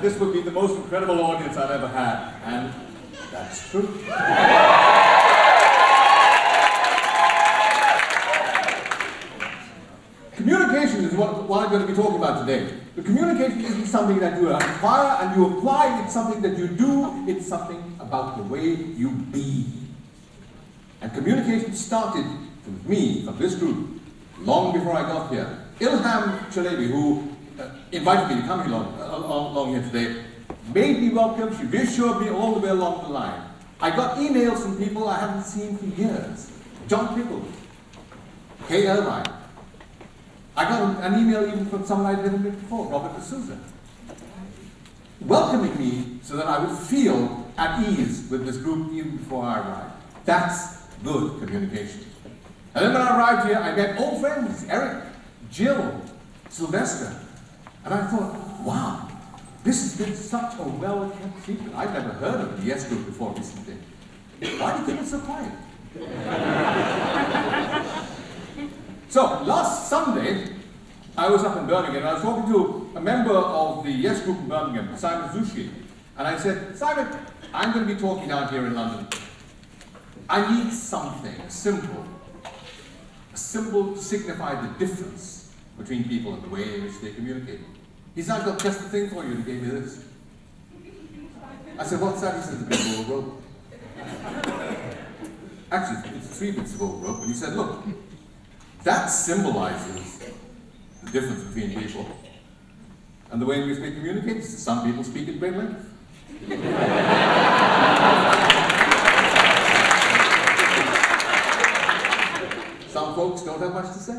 that this would be the most incredible audience I've ever had, and that's true. Communication is what I'm going to be talking about today. The communication isn't something that you acquire and you apply, it's something that you do, it's something about the way you be. And communication started with me, from this group, long before I got here. Ilham Chalabi, who invited me to come along here today, made me welcome, she reassured me all the way along the line. I got emails from people I haven't seen for years. John Pickles, Kay Irvine. I got an email even from someone I'd never met before, Robert D'Souza, welcoming me so that I would feel at ease with this group even before I arrived. That's good communication. And then when I arrived here, I met old friends, Eric, Jill, Sylvester, and I thought, wow, this has been such a well-kept secret. I've never heard of the Yes Group before recently. Why do you think it's so quiet? So, last Sunday, I was up in Birmingham, and I was talking to a member of the Yes Group in Birmingham, Simon Zushi, and I said, Simon, I'm going to be talking down here in London. I need something simple, a symbol to signify the difference between people and the way in which they communicate. He said, I've got just the thing for you, and he gave me this. I said, what's that? He said, it's a bit of old rope. Actually, it's 3 bits of old rope, and he said, look, that symbolizes the difference between people and the way in which they communicate. Some people speak at great length. Some folks don't have much to say.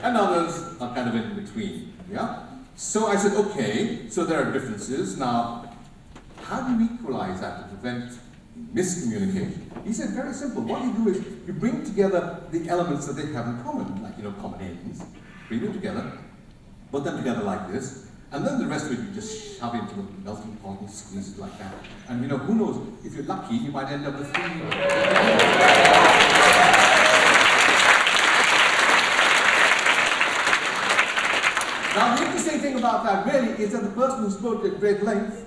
And others are kind of in between. Yeah? So I said, okay, so there are differences. Now, how do you equalize that to prevent miscommunication? He said, very simple. What you do is you bring together the elements that they have in common, like, common ends. Bring them together, put them together like this, and then the rest of it you just shove into the melting pot and squeeze it like that. And who knows, if you're lucky, you might end up with 3. Now, the interesting thing about that really is that the person who spoke at great length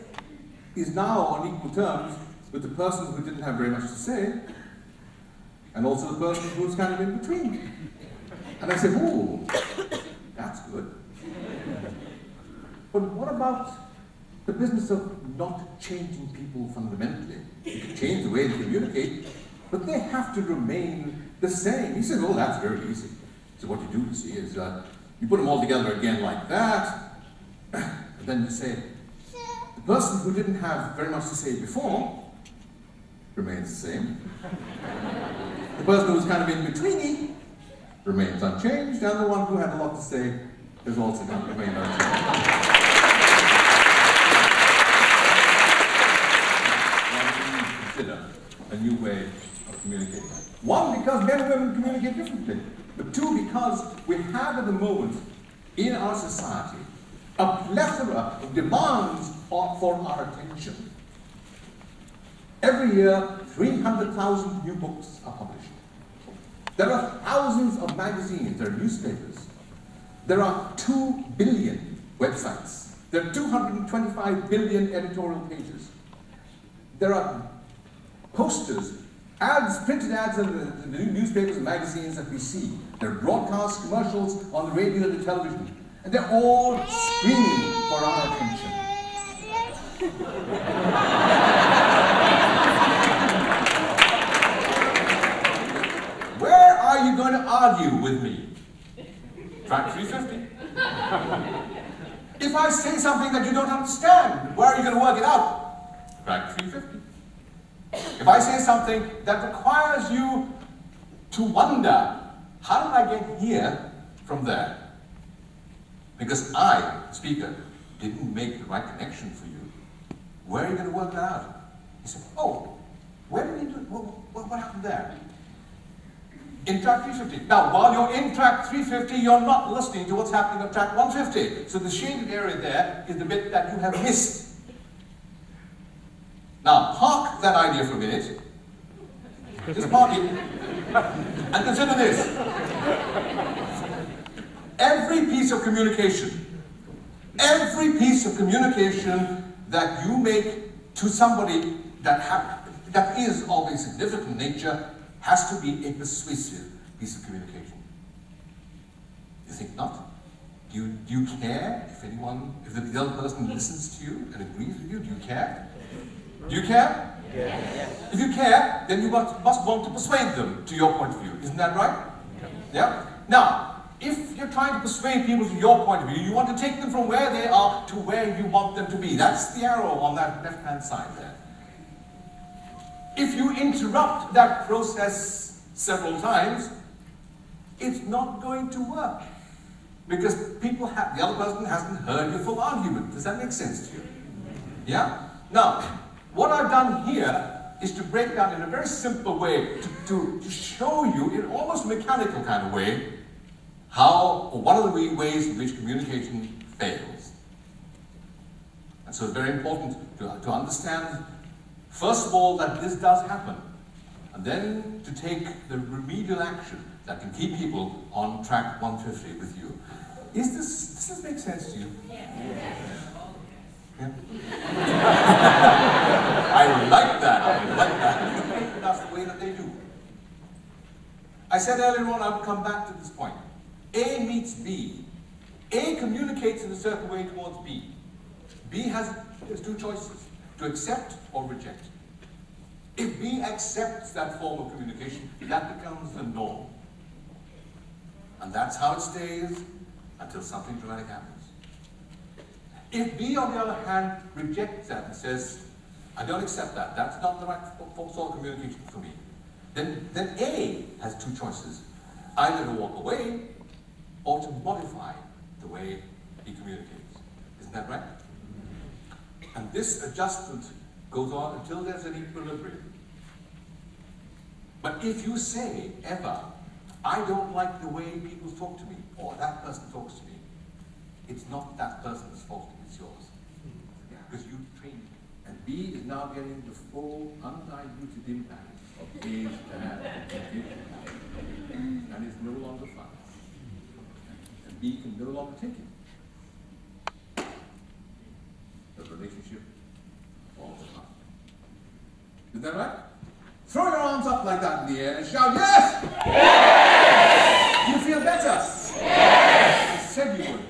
is now on equal terms with the person who didn't have very much to say, and also the person who was kind of in between. And I said, ooh, that's good. But what about the business of not changing people fundamentally? You can change the way they communicate, but they have to remain the same. He said, oh, that's very easy. So what you do, you see, is you put them all together again like that, and then you say, the person who didn't have very much to say before remains the same. The person who was kind of in betweeny remains unchanged, and the one who had a lot to say is also going to remain unchanged. Consider a new way of communicating. 1, because men and women communicate differently. But 2, because we have at the moment in our society a plethora of demands for our attention. Every year, 300,000 new books are published. There are thousands of magazines, there are newspapers. There are 2 billion websites. There are 225 billion editorial pages. There are posters, ads, printed ads in the newspapers and magazines that we see. There are broadcast commercials on the radio and the television. And they're all screaming for our attention. Where are you going to argue with me? Track 350. If I say something that you don't understand, where are you going to work it out? Track 350. If I say something that requires you to wonder, how did I get here from there? Because I, speaker, didn't make the right connection for you. Where are you going to work that out? He said, oh, where did he do it? What happened there? In track 350. Now, while you're in track 350, you're not listening to what's happening on track 150. So the shaded area there is the bit that you have missed. Now, park that idea for a minute. Just park it. And consider this. Every piece of communication Every piece of communication that you make to somebody that is of a significant nature has to be a persuasive piece of communication. You think not? Do you care if the other person listens to you and agrees with you? Do you care? Do you care? Yes. If you care, then you must want to persuade them to your point of view. Isn't that right? Yeah? Now, if you're trying to persuade people to your point of view, you want to take them from where they are to where you want them to be. That's the arrow on that left-hand side there. If you interrupt that process several times, it's not going to work. Because the other person hasn't heard your full argument. Does that make sense to you? Yeah? Now, what I've done here is to break down in a very simple way, to show you in almost a mechanical kind of way, one of the ways in which communication fails. And so it's very important to understand, first of all, that this does happen, and then to take the remedial action that can keep people on track 150 with you. Does this make sense to you? Yes. Yeah? I like that. I like that. That's the way that they do. I said earlier on I would come back to this point. A meets B. A communicates in a certain way towards B. B has two choices, to accept or reject. If B accepts that form of communication, that becomes the norm. And that's how it stays until something dramatic happens. If B, on the other hand, rejects that and says, I don't accept that, that's not the right sort of communication for me, then A has two choices, either to walk away or to modify the way he communicates. Isn't that right? And this adjustment goes on until there's an equilibrium. But if you say, ever, I don't like the way people talk to me, or that person talks to me, it's not that person's fault, it's yours. Because you trained him. And B is now getting the full, undiluted impact of A's bad communication. And it's no longer fun. And B can no longer take it. The relationship falls apart. Is that right? Throw your arms up like that in the air and shout, yes! Yes! Do you feel better? Yes! I said you would.